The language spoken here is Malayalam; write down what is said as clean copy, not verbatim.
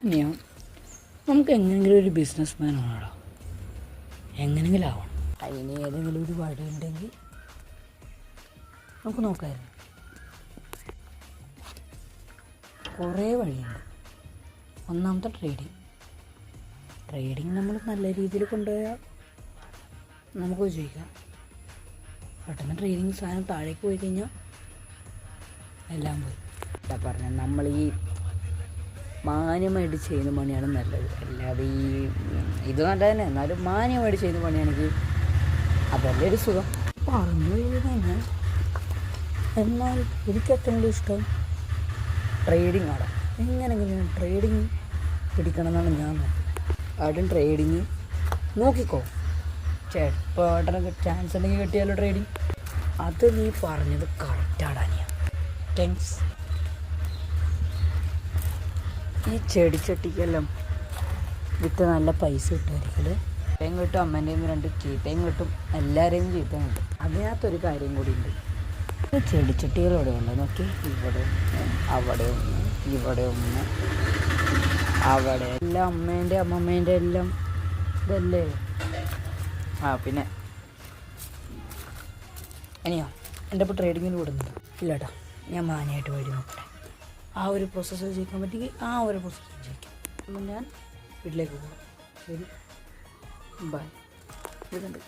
ഇനിയോ നമുക്ക് എങ്ങനെയെങ്കിലും ഒരു ബിസിനസ് മാൻ ആണോ, എങ്ങനെയെങ്കിലും ആവണം. അതിന് ഏതെങ്കിലും ഒരു വഴി ഉണ്ടെങ്കിൽ നമുക്ക് നോക്കാമായിരുന്നു. കുറേ വഴിയുണ്ട്. ഒന്നാമത്തെ ട്രേഡിങ് നമ്മൾ നല്ല രീതിയിൽ കൊണ്ടുപോയാൽ നമുക്ക് വിജയിക്കാം. പെട്ടെന്ന് ട്രേഡിങ് സാധനം താഴേക്ക് പോയി കഴിഞ്ഞാൽ എല്ലാം പോയി. എന്താ പറഞ്ഞാൽ നമ്മൾ ഈ മാന്യമായിട്ട് ചെയ്യുന്ന പണിയാണ് നല്ലത്. അല്ലാതെ ഇത് നല്ല തന്നെ, എന്നാലും മാന്യമായിട്ട് ചെയ്യുന്ന പണിയാണെങ്കിൽ അതല്ലേ ഒരു സുഖം. പറഞ്ഞു തന്നെ. എന്നാൽ എനിക്ക് ഏറ്റവും കൂടുതൽ ഇഷ്ടം ട്രേഡിങ് ആണ്. എങ്ങനെയെങ്കിലും ട്രേഡിങ് പിടിക്കണം എന്നാണ് ഞാൻ നോക്കുന്നത്. ആദ്യം ട്രേഡിങ് നോക്കിക്കോ. ചിലപ്പോൾ ചാൻസ് ഉണ്ടെങ്കിൽ കിട്ടിയാലോ ട്രേഡിങ്. അത് നീ പറഞ്ഞത് കറക്റ്റാടാനിയ. താങ്ക്സ്. ഈ ചെടിച്ചട്ടിക്കെല്ലാം വിറ്റ് നല്ല പൈസ കിട്ടുമായിരിക്കും. ചീത്തയും കിട്ടും, അമ്മേൻ്റെയും 2 ചീത്തയും കിട്ടും, എല്ലാവരെയും ചീത്തയും കിട്ടും. അതിനകത്തൊരു കാര്യം കൂടി ഉണ്ട്. ചെടിച്ചട്ടികളോടെ ഉണ്ട് നോക്കി. ഇവിടെ ഒന്ന്, അവിടെ ഒന്ന്, ഇവിടെ ഒന്ന്, അവിടെ എല്ലാം അമ്മേൻ്റെ അമ്മമ്മേൻ്റെ എല്ലാം ഇതല്ലേ. പിന്നെ ഇനിയോ എൻ്റെ ഇപ്പോൾ ട്രേഡിങ്ങിന് വിടുന്നുണ്ട്. ഇല്ല കേട്ടോ, ഞാൻ മാന്യമായിട്ട് വഴി നോക്കട്ടെ. ആ ഒരു പ്രോസസ്സിൽ ജയിക്കാൻ പറ്റുമെങ്കിൽ ആ ഒരു പ്രോസസ്സിൽ ജയിക്കാം. അപ്പം ഞാൻ വീട്ടിലേക്ക് പോകാം. ശരി, ബൈ. ഇതുണ്ട്.